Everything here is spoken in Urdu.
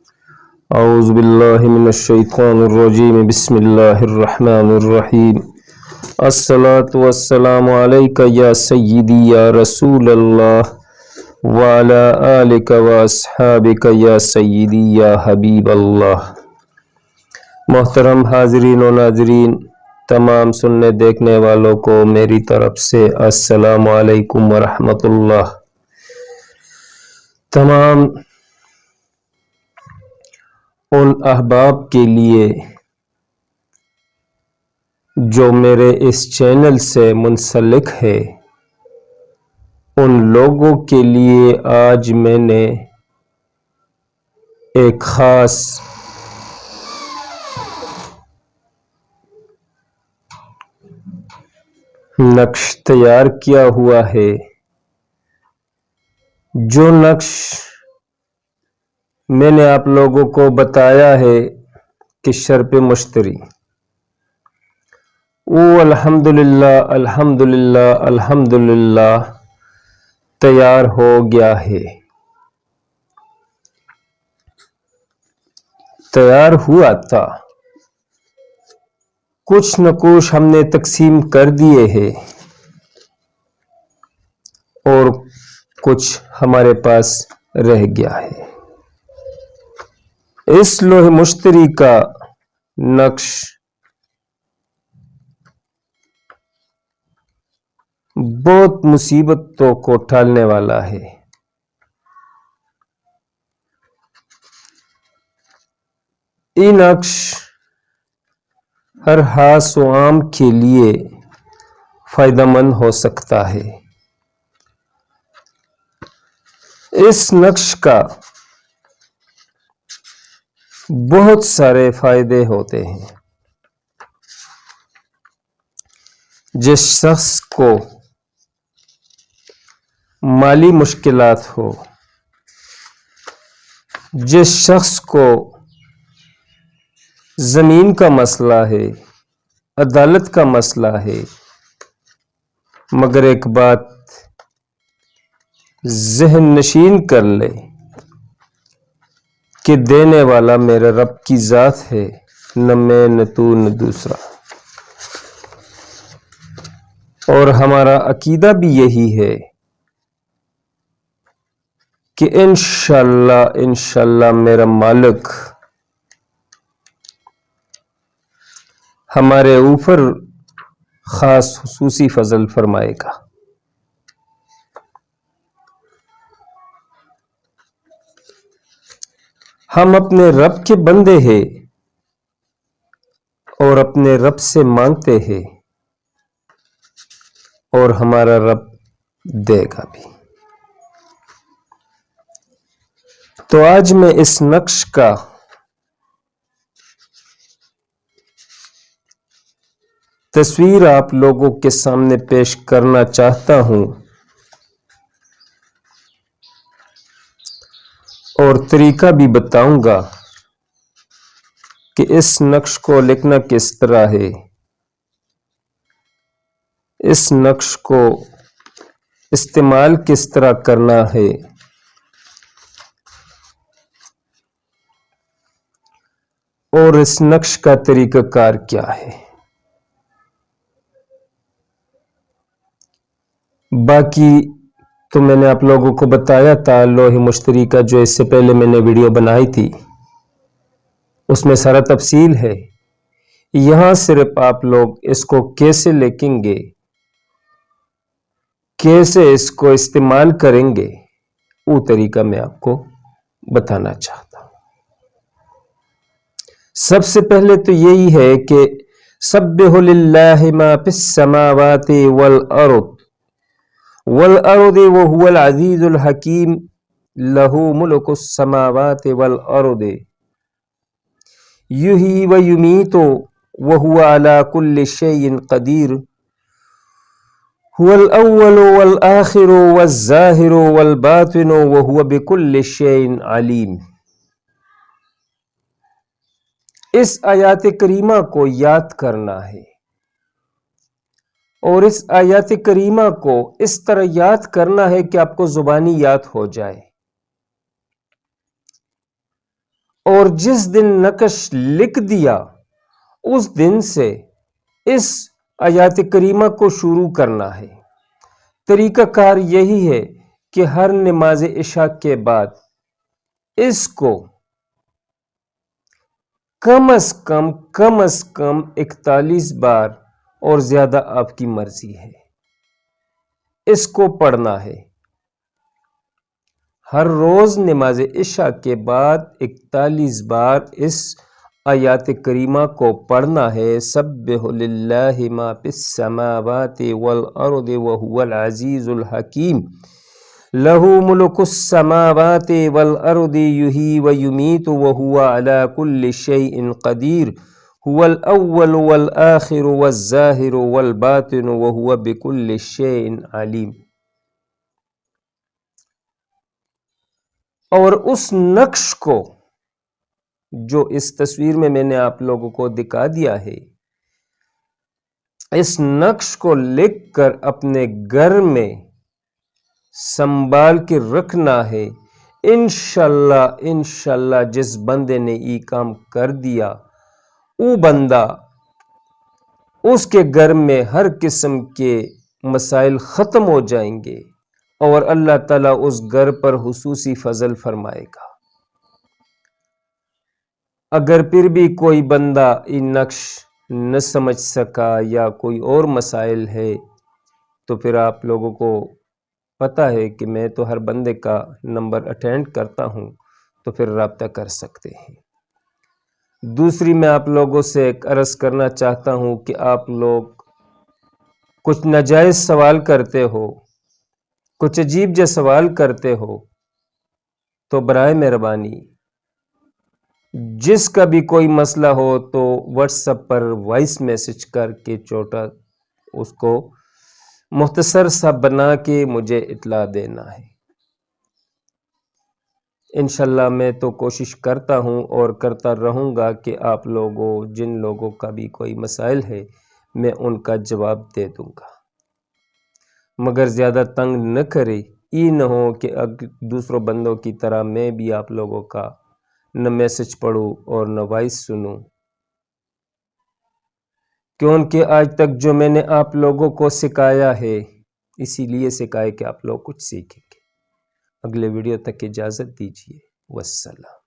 اعوذ باللہ من الشیطان الرجیم بسم اللہ الرحمن الرحیم الصلاۃ والسلام علیک یا سیدی یا رسول اللہ وعلی آلک واصحابک یا سیدی یا حبیب اللہ۔ محترم حاضرین و ناظرین، تمام سننے دیکھنے والوں کو میری طرف سے السلام علیکم ورحمۃ اللہ۔ تمام ان احباب کے لیے جو میرے اس چینل سے منسلک ہے، ان لوگوں کے لیے آج میں نے ایک خاص نقش تیار کیا ہوا ہے۔ جو نقش میں نے آپ لوگوں کو بتایا ہے کہ شرپ مشتری، وہ الحمدللہ تیار ہو گیا ہے، تیار ہوا تھا۔ کچھ نہ کچھ ہم نے تقسیم کر دیے ہیں اور کچھ ہمارے پاس رہ گیا ہے۔ اس لوح مشتری کا نقش بہت مصیبتوں کو ٹالنے والا ہے۔ یہ نقش ہر حاس و عام کے لیے فائدہ مند ہو سکتا ہے۔ اس نقش کا بہت سارے فائدے ہوتے ہیں۔ جس شخص کو مالی مشکلات ہو، جس شخص کو زمین کا مسئلہ ہے، عدالت کا مسئلہ ہے، مگر ایک بات ذہن نشین کر لے کہ دینے والا میرے رب کی ذات ہے، نہ میں نہ تو نہ دوسرا۔ اور ہمارا عقیدہ بھی یہی ہے کہ انشاءاللہ میرا مالک ہمارے اوپر خاص خصوصی فضل فرمائے گا۔ ہم اپنے رب کے بندے ہیں اور اپنے رب سے مانگتے ہیں، اور ہمارا رب دے گا بھی۔ تو آج میں اس نقش کا تصویر آپ لوگوں کے سامنے پیش کرنا چاہتا ہوں، اور طریقہ بھی بتاؤں گا کہ اس نقش کو لکھنا کس طرح ہے، اس نقش کو استعمال کس طرح کرنا ہے، اور اس نقش کا طریقہ کار کیا ہے۔ باقی تو میں نے آپ لوگوں کو بتایا تھا لوح مشتری کا، جو اس سے پہلے میں نے ویڈیو بنائی تھی، اس میں سارا تفصیل ہے۔ یہاں صرف آپ لوگ اس کو کیسے لکھیں گے، کیسے اس کو استعمال کریں گے، وہ طریقہ میں آپ کو بتانا چاہتا ہوں۔ سب سے پہلے تو یہی ہے کہ سبح للہ ما فی السماوات والارض وهو العزیز الحکیم لہ ملک السماوات والارض یحیی ویمیت وهو علی کل شیء قدیر هو الاول والآخر والظاہر والباطن وهو بكل شیء علیم۔ اس آیات کریمہ کو یاد کرنا ہے، اور اس آیات کریمہ کو اس طرح یاد کرنا ہے کہ آپ کو زبانی یاد ہو جائے، اور جس دن نقش لکھ دیا اس دن سے اس آیات کریمہ کو شروع کرنا ہے۔ طریقہ کار یہی ہے کہ ہر نماز عشاء کے بعد اس کو کم از کم 41 بار، اور زیادہ آپ کی مرضی ہے، اس کو پڑھنا ہے۔ ہر روز نماز عشاء کے بعد 41 بار اس آیات کریمہ کو پڑھنا ہے۔ سبح للہ ما فی السماوات والارض وهو العزیز الحکیم، لہ ملک السماوات والارض یحیی ویمیت وهو علی کل شیء قدیر، هو الاول والآخر والظاہر والباطن وهو بکل شیء علیم۔ اور اس نقش کو جو اس تصویر میں نے آپ لوگوں کو دکھا دیا ہے، اس نقش کو لکھ کر اپنے گھر میں سنبھال کے رکھنا ہے۔ انشاءاللہ جس بندے نے یہ کام کر دیا، وہ بندہ، اس کے گھر میں ہر قسم کے مسائل ختم ہو جائیں گے، اور اللہ تعالیٰ اس گھر پر خصوصی فضل فرمائے گا۔ اگر پھر بھی کوئی بندہ یہ نقش نہ سمجھ سکا یا کوئی اور مسائل ہے، تو پھر آپ لوگوں کو پتہ ہے کہ میں تو ہر بندے کا نمبر اٹینڈ کرتا ہوں، تو پھر رابطہ کر سکتے ہیں۔ دوسری میں آپ لوگوں سے ایک عرض کرنا چاہتا ہوں کہ آپ لوگ کچھ ناجائز سوال کرتے ہو، کچھ عجیب جو سوال کرتے ہو، تو برائے مہربانی جس کا بھی کوئی مسئلہ ہو تو واٹس ایپ پر وائس میسج کر کے چھوٹا اس کو مختصر سا بنا کے مجھے اطلاع دینا ہے۔ انشاءاللہ میں تو کوشش کرتا ہوں اور کرتا رہوں گا کہ آپ لوگوں، جن لوگوں کا بھی کوئی مسائل ہے، میں ان کا جواب دے دوں گا، مگر زیادہ تنگ نہ کرے۔ یہ نہ ہو کہ دوسروں بندوں کی طرح میں بھی آپ لوگوں کا نہ میسج پڑھوں اور نہ وائس سنوں، کیونکہ آج تک جو میں نے آپ لوگوں کو سکھایا ہے، اسی لیے سکھایا کہ آپ لوگ کچھ سیکھیں گے۔ اگلے ویڈیو تک اجازت دیجیے، والسلام۔